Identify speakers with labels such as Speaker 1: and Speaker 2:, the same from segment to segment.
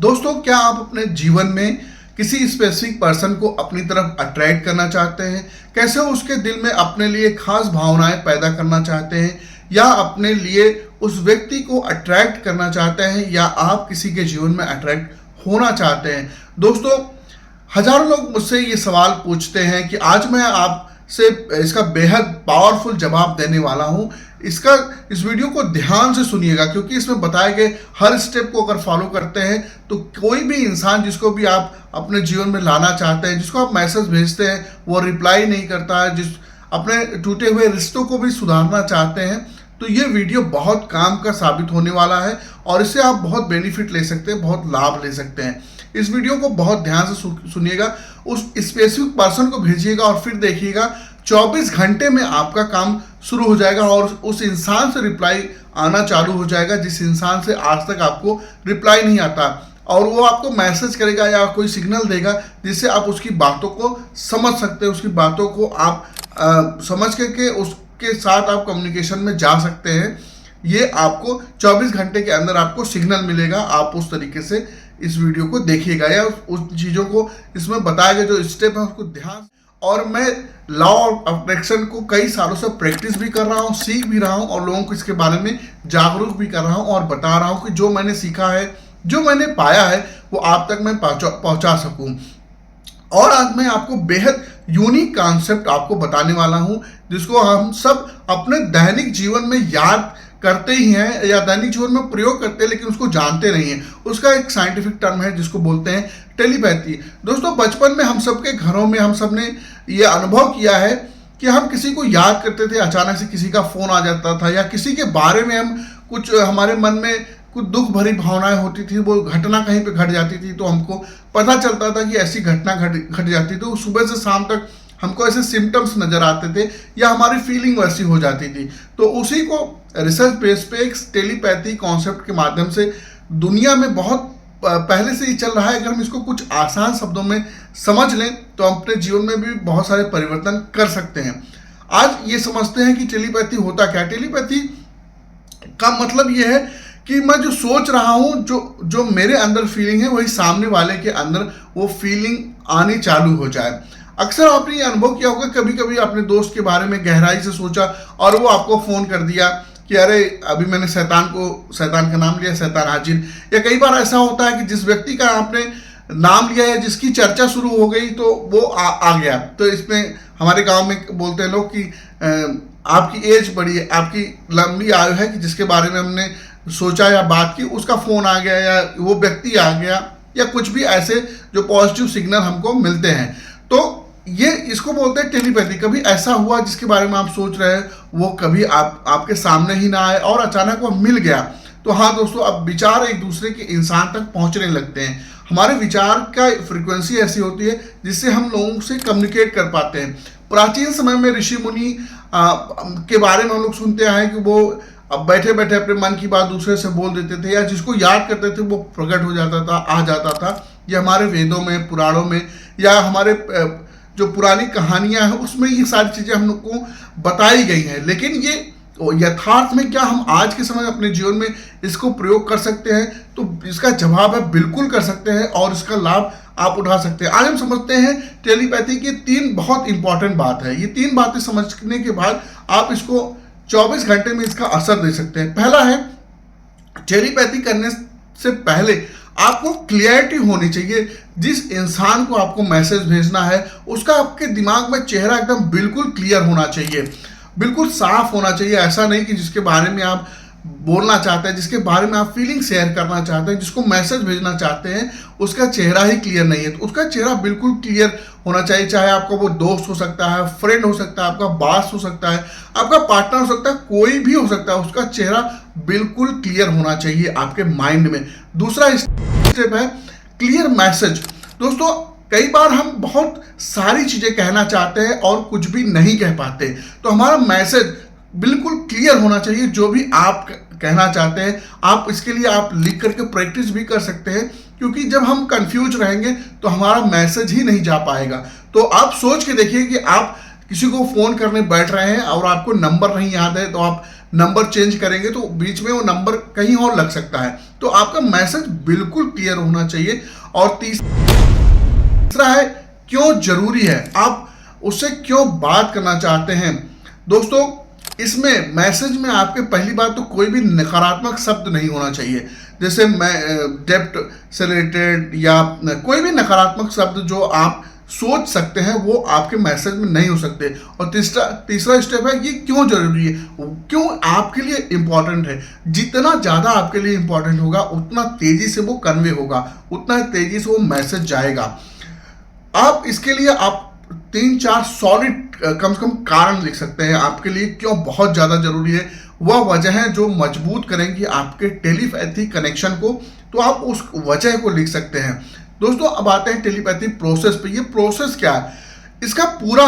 Speaker 1: दोस्तों, क्या आप अपने जीवन में किसी स्पेसिफिक पर्सन को अपनी तरफ अट्रैक्ट करना चाहते हैं? कैसे उसके दिल में अपने लिए खास भावनाएं पैदा करना चाहते हैं, या अपने लिए उस व्यक्ति को अट्रैक्ट करना चाहते हैं, या आप किसी के जीवन में अट्रैक्ट होना चाहते हैं? दोस्तों, हजारों लोग मुझसे ये सवाल पूछते हैं कि आज मैं आपसे इसका बेहद पावरफुल जवाब देने वाला हूँ। इस वीडियो को ध्यान से सुनिएगा, क्योंकि इसमें बताए गए हर स्टेप को अगर फॉलो करते हैं तो कोई भी इंसान जिसको भी आप अपने जीवन में लाना चाहते हैं, जिसको आप मैसेज भेजते हैं, वो रिप्लाई नहीं करता है, जिस अपने टूटे हुए रिश्तों को भी सुधारना चाहते हैं, तो ये वीडियो बहुत काम का साबित होने वाला है और इससे आप बहुत बेनिफिट ले सकते हैं, बहुत लाभ ले सकते हैं। इस वीडियो को बहुत ध्यान से सुनिएगा, उस स्पेसिफिक पर्सन को भेजिएगा और फिर देखिएगा 24 घंटे में आपका काम शुरू हो जाएगा और उस इंसान से रिप्लाई आना चालू हो जाएगा जिस इंसान से आज तक आपको रिप्लाई नहीं आता, और वो आपको मैसेज करेगा या कोई सिग्नल देगा जिससे आप उसकी बातों को समझ सकते हैं, उसकी बातों को आप समझ करके उसके साथ आप कम्युनिकेशन में जा सकते हैं। ये आपको 24 घंटे के अंदर आपको सिग्नल मिलेगा। आप उस तरीके से इस वीडियो को देखिएगा या उस चीज़ों को इसमें बताए गए जो स्टेप है उसको ध्यान। और मैं लॉ ऑफ अट्रैक्शन को कई सालों से प्रैक्टिस भी कर रहा हूँ, सीख भी रहा हूँ और लोगों को इसके बारे में जागरूक भी कर रहा हूँ और बता रहा हूँ कि जो मैंने सीखा है, जो मैंने पाया है, वो आप तक मैं पहुँचा सकूँ। और आज मैं आपको बेहद यूनिक कॉन्सेप्ट आपको बताने वाला हूँ जिसको हम सब अपने दैनिक जीवन में याद करते ही हैं या दैनिक जीवन में प्रयोग करते हैं, लेकिन उसको जानते नहीं हैं। उसका एक साइंटिफिक टर्म है जिसको बोलते हैं टेलीपैथी। दोस्तों, बचपन में हम सबके घरों में हम सब ने ये अनुभव किया है कि हम किसी को याद करते थे, अचानक से किसी का फोन आ जाता था या किसी के बारे में हम कुछ हमारे मन में कुछ दुख भरी भावनाएं होती थी, वो घटना कहीं पे घट जाती थी तो हमको पता चलता था कि ऐसी घटना घट जाती थी। सुबह से शाम तक हमको ऐसे सिम्टम्स नजर आते थे या हमारी फीलिंग वैसी हो जाती थी। तो उसी को रिसर्च बेस पे एक टेलीपैथी कॉन्सेप्ट के माध्यम से दुनिया में बहुत पहले से ही चल रहा है। अगर हम इसको कुछ आसान शब्दों में समझ लें तो हम अपने जीवन में भी बहुत सारे परिवर्तन कर सकते हैं। आज ये समझते हैं कि टेलीपैथी होता क्या है। टेलीपैथी का मतलब ये है कि मैं जो सोच रहा हूँ, जो मेरे अंदर फीलिंग है, वही सामने वाले के अंदर वो फीलिंग आनी चालू हो जाए। अक्सर आपने ये अनुभव किया होगा, कभी कभी अपने दोस्त के बारे में गहराई से सोचा और वो आपको फोन कर दिया कि अरे अभी मैंने शैतान का नाम लिया, शैतान हाजिर। या कई बार ऐसा होता है कि जिस व्यक्ति का आपने नाम लिया या जिसकी चर्चा शुरू हो गई तो वो आ गया। तो इसमें हमारे गांव में बोलते हैं लोग कि आपकी एज बड़ी है, आपकी लंबी आयु है, कि जिसके बारे में हमने सोचा या बात की उसका फोन आ गया या वो व्यक्ति आ गया या कुछ भी ऐसे जो पॉजिटिव सिग्नल हमको मिलते हैं। तो ये इसको बोलते हैं टेलीपैथी। कभी ऐसा हुआ जिसके बारे में आप सोच रहे हैं वो कभी आपके सामने ही ना आए और अचानक वो मिल गया। तो हाँ दोस्तों, अब विचार एक दूसरे के इंसान तक पहुंचने लगते हैं। हमारे विचार का फ्रीक्वेंसी ऐसी होती है जिससे हम लोगों से कम्युनिकेट कर पाते हैं। प्राचीन समय में ऋषि मुनि के बारे में हम लोग सुनते हैं कि वो अब बैठे बैठे अपने मन की बात दूसरे से बोल देते थे, या जिसको याद करते थे वो प्रकट हो जाता था, आ जाता था। ये हमारे वेदों में, पुराणों में या हमारे जो पुरानी कहानियां हैं उसमें ये सारी चीजें हम लोग को बताई गई हैं। लेकिन ये यथार्थ में क्या हम आज के समय अपने जीवन में इसको प्रयोग कर सकते हैं? तो इसका जवाब है बिल्कुल कर सकते हैं और इसका लाभ आप उठा सकते हैं। आज हम समझते हैं टेलीपैथी की 3 बहुत इंपॉर्टेंट बात है। ये 3 बातें समझने के बाद आप इसको 24 घंटे में इसका असर दे सकते हैं। पहला है, टेलीपैथी करने से पहले आपको क्लियरिटी होनी चाहिए। जिस इंसान को आपको मैसेज भेजना है उसका आपके दिमाग में चेहरा एकदम बिल्कुल क्लियर होना चाहिए, बिल्कुल साफ होना चाहिए। ऐसा नहीं कि जिसके बारे में आप बोलना चाहते हैं, जिसके बारे में आप फीलिंग शेयर करना चाहते हैं, जिसको मैसेज भेजना चाहते हैं, उसका चेहरा ही क्लियर नहीं है। तो उसका चेहरा बिल्कुल क्लियर होना चाहिए। चाहे आपका वो दोस्त हो सकता है, फ्रेंड हो सकता है, आपका बॉस हो सकता है, आपका पार्टनर हो सकता है, कोई भी हो सकता है, उसका चेहरा बिल्कुल क्लियर होना चाहिए आपके माइंड में। दूसरा स्टेप है क्लियर मैसेज। दोस्तों, कई बार हम बहुत सारी चीजें कहना चाहते हैं और कुछ भी नहीं कह पाते, तो हमारा मैसेज बिल्कुल क्लियर होना चाहिए। जो भी आप कहना चाहते हैं, आप इसके लिए आप लिख करके प्रैक्टिस भी कर सकते हैं, क्योंकि जब हम कंफ्यूज रहेंगे तो हमारा मैसेज ही नहीं जा पाएगा। तो आप सोच के देखिए कि आप किसी को फोन करने बैठ रहे हैं और आपको नंबर नहीं याद है, तो आप नंबर चेंज करेंगे तो बीच में वो नंबर कहीं और लग सकता है। तो आपका मैसेज बिल्कुल क्लियर होना चाहिए। और तीसरा है क्यों जरूरी है, आप उससे क्यों बात करना चाहते हैं। दोस्तों, इसमें मैसेज में आपके पहली बात तो कोई भी नकारात्मक शब्द नहीं होना चाहिए, जैसे मैं डेप्ट से रिलेटेड या कोई भी नकारात्मक शब्द जो आप सोच सकते हैं वो आपके मैसेज में नहीं हो सकते। और तीसरा स्टेप है ये क्यों जरूरी है, क्यों आपके लिए इंपॉर्टेंट है। जितना ज़्यादा आपके लिए इंपॉर्टेंट होगा उतना तेजी से वो कन्वे होगा, उतना तेजी से वो मैसेज जाएगा। आप इसके लिए आप 3-4 सॉलिड कम से कम कारण लिख सकते हैं आपके लिए क्यों बहुत ज़्यादा जरूरी है। वह वजह है जो मजबूत करेंगी आपके टेलीपैथी कनेक्शन को, तो आप उस वजह को लिख सकते हैं। दोस्तों, अब आते हैं टेलीपैथी प्रोसेस पे। ये प्रोसेस क्या है, इसका पूरा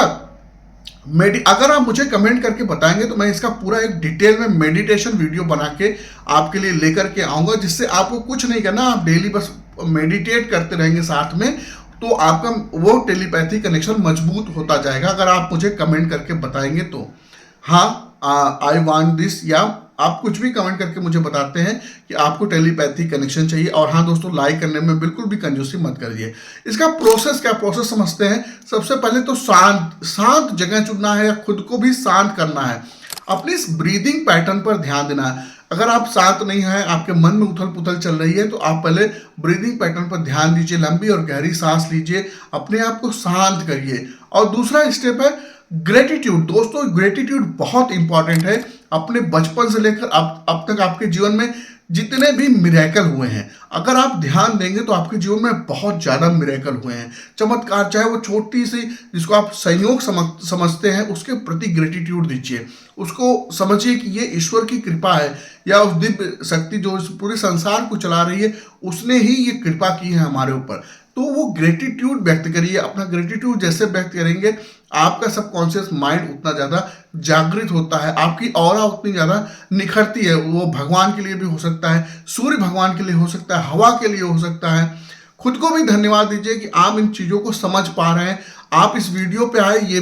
Speaker 1: अगर आप मुझे कमेंट करके बताएंगे तो मैं इसका पूरा एक डिटेल में मेडिटेशन वीडियो बना के आपके लिए लेकर के आऊँगा, जिससे आपको कुछ नहीं करना, आप डेली बस मेडिटेट करते रहेंगे साथ में, तो आपका वो टेलीपैथी कनेक्शन मजबूत होता जाएगा। अगर आप मुझे कमेंट करके बताएंगे तो हाँ, आई वांट दिस, या आप कुछ भी कमेंट करके मुझे बताते हैं कि आपको टेलीपैथी कनेक्शन चाहिए। और हाँ दोस्तों, लाइक करने में बिल्कुल भी कंजूसी मत करिए। इसका प्रोसेस क्या, प्रोसेस समझते हैं। सबसे पहले तो शांत जगह चुनना है या खुद को भी शांत करना है। अपनी इस ब्रीदिंग पैटर्न पर ध्यान देना है। अगर आप शांत नहीं हैं, आपके मन में उथल पुथल चल रही है, तो आप पहले ब्रीदिंग पैटर्न पर ध्यान दीजिए, लंबी और गहरी सांस लीजिए, अपने आप को शांत करिए। और दूसरा स्टेप है ग्रेटिट्यूड। दोस्तों, ग्रेटिट्यूड बहुत इंपॉर्टेंट है। अपने बचपन से लेकर अब तक आपके जीवन में जितने भी मिरेकल हुए हैं, अगर आप ध्यान देंगे तो आपके जीवन में बहुत ज़्यादा मिरेकल हुए हैं, चमत्कार, चाहे वो छोटी सी जिसको आप संयोग समझते हैं, उसके प्रति ग्रेटिट्यूड दीजिए। उसको समझिए कि ये ईश्वर की कृपा है, या उस दिव्य शक्ति जो इस पूरे संसार को चला रही है, उसने ही ये कृपा की है हमारे ऊपर। तो वो ग्रेटिट्यूड व्यक्त करिए। अपना ग्रेटिट्यूड जैसे व्यक्त करेंगे, आपका सबकॉन्शियस माइंड उतना ज़्यादा जागृत होता है, आपकी ऑरा उतनी ज़्यादा निखरती है। वो भगवान के लिए भी हो सकता है, सूर्य भगवान के लिए हो सकता है, हवा के लिए हो सकता है। खुद को भी धन्यवाद दीजिए कि आप इन चीज़ों को समझ पा रहे हैं। आप इस वीडियो पे आए, ये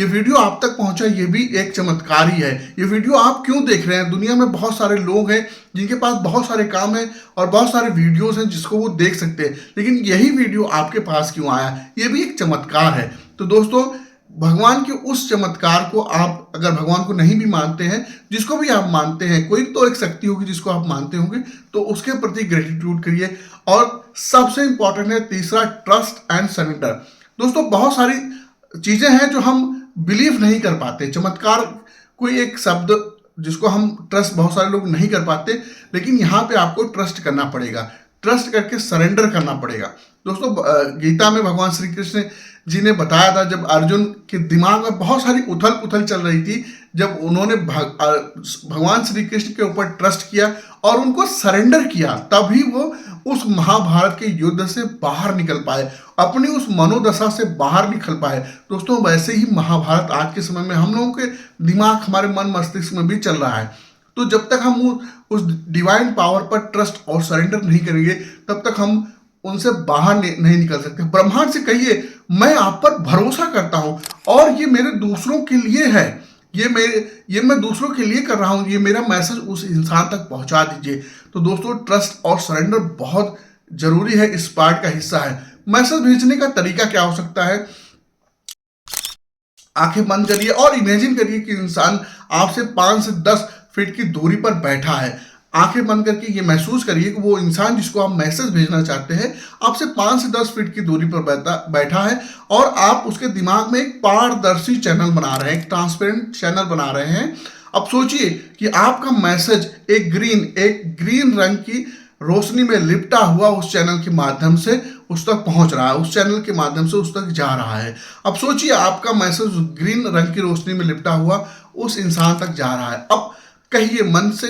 Speaker 1: वीडियो आप तक पहुंचा, ये भी एक चमत्कार ही है। ये वीडियो आप क्यों देख रहे हैं, दुनिया में बहुत सारे लोग हैं जिनके पास बहुत सारे काम हैं और बहुत सारे वीडियोस हैं जिसको वो देख सकते हैं, लेकिन यही वीडियो आपके पास क्यों आया, ये भी एक चमत्कार है। तो दोस्तों, भगवान के उस चमत्कार को आप अगर भगवान को नहीं भी मानते हैं, जिसको भी आप मानते हैं, कोई तो एक शक्ति होगी जिसको आप मानते होंगे, तो उसके प्रति ग्रेटिट्यूड करिए। और सबसे इंपॉर्टेंट है तीसरा, ट्रस्ट एंड सरेंडर। दोस्तों, बहुत सारी चीजें हैं जो हम बिलीव नहीं कर पाते। चमत्कार कोई एक शब्द जिसको हम ट्रस्ट बहुत सारे लोग नहीं कर पाते, लेकिन यहाँ पे आपको ट्रस्ट करना पड़ेगा, ट्रस्ट करके सरेंडर करना पड़ेगा। दोस्तों, गीता में भगवान श्री कृष्ण जी ने बताया था, जब अर्जुन के दिमाग में बहुत सारी उथल पुथल चल रही थी, जब उन्होंने भगवान श्री कृष्ण के ऊपर ट्रस्ट किया और उनको सरेंडर किया, तभी वो उस महाभारत के युद्ध से बाहर निकल पाए, अपनी उस मनोदशा से बाहर निकल पाए। दोस्तों, वैसे ही महाभारत आज के समय में हम लोगों के दिमाग, हमारे मन मस्तिष्क में भी चल रहा है। तो जब तक हम उस डिवाइन पावर पर ट्रस्ट और सरेंडर नहीं करेंगे, तब तक हम उनसे बाहर नहीं निकल सकते। ब्रह्मांड से कहिए, मैं आप पर भरोसा करता हूं और ये मेरे दूसरों के लिए है, ये मैं दूसरों के लिए कर रहा हूं, ये मेरा मैसेज उस इंसान तक पहुंचा दीजिए। तो दोस्तों, ट्रस्ट और सरेंडर बहुत जरूरी है, इस पार्ट का हिस्सा है। मैसेज भेजने का तरीका क्या हो सकता है, आंखें बंद करिए और इमेजिन करिए कि इंसान आपसे 5 से 10 फीट की दूरी पर बैठा है। आंखें बंद करके ये महसूस करिए कि वो इंसान जिसको आप मैसेज भेजना चाहते हैं, आपसे 5 से 10 फीट की दूरी पर बैठा है, और आप उसके दिमाग में एक पारदर्शी चैनल बना रहे हैं, एक ट्रांसपेरेंट चैनल बना रहे हैं। अब सोचिए कि आपका मैसेज एक ग्रीन रंग की रोशनी में लिपटा हुआ उस चैनल के माध्यम से उस तक पहुंच रहा है, उस चैनल के माध्यम से उस तक जा रहा है। अब सोचिए आपका मैसेज ग्रीन रंग की रोशनी में लिपटा हुआ उस इंसान तक जा रहा है। अब कहिए, मन से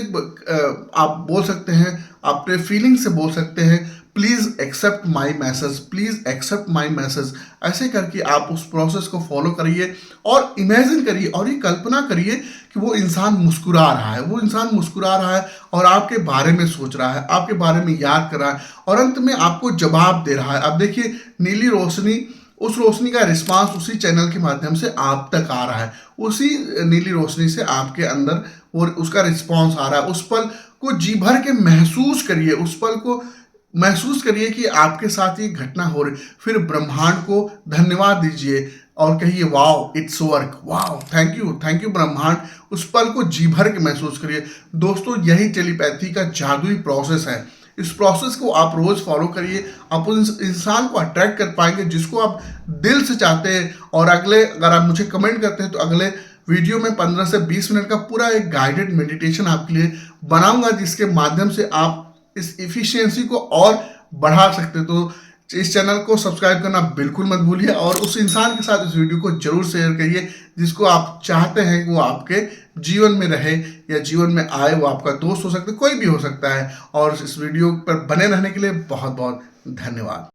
Speaker 1: आप बोल सकते हैं, अपने फीलिंग से बोल सकते हैं, please accept my message, please accept my message. ऐसे करके आप उस प्रोसेस को फॉलो करिए और इमेजिन करिए और ये कल्पना करिए कि वो इंसान मुस्कुरा रहा है, वो इंसान मुस्कुरा रहा है और आपके बारे में सोच रहा है, आपके बारे में याद कर रहा है और अंत में आपको जवाब दे रहा है। अब देखिए, नीली रोशनी, उस रोशनी का रिस्पांस उसी चैनल के माध्यम से आप तक आ रहा है, उसी नीली रोशनी से आपके अंदर और उसका रिस्पॉन्स आ रहा है, उस पल को जी भर के महसूस करिए, उस पल को महसूस करिए कि आपके साथ ये घटना हो रही। फिर ब्रह्मांड को धन्यवाद दीजिए और कहिए wow it's work, wow thank you ब्रह्मांड। उस पल को जी भर के महसूस करिए। दोस्तों, यही टेलीपैथी का जादुई प्रोसेस है। इस प्रोसेस को आप रोज फॉलो करिए, आप उस इंसान को अट्रैक्ट कर पाएंगे जिसको आप दिल से चाहते हैं। और अगर आप मुझे कमेंट करते हैं तो अगले वीडियो में 15 से 20 मिनट का पूरा एक गाइडेड मेडिटेशन आपके लिए बनाऊंगा, जिसके माध्यम से आप इस इफिशियंसी को और बढ़ा सकते। तो इस चैनल को सब्सक्राइब करना बिल्कुल मत भूलिए और उस इंसान के साथ इस वीडियो को जरूर शेयर करिए जिसको आप चाहते हैं कि वो आपके जीवन में रहे या जीवन में आए। वो आपका दोस्त हो सकता है, कोई भी हो सकता है। और इस वीडियो पर बने रहने के लिए बहुत बहुत धन्यवाद।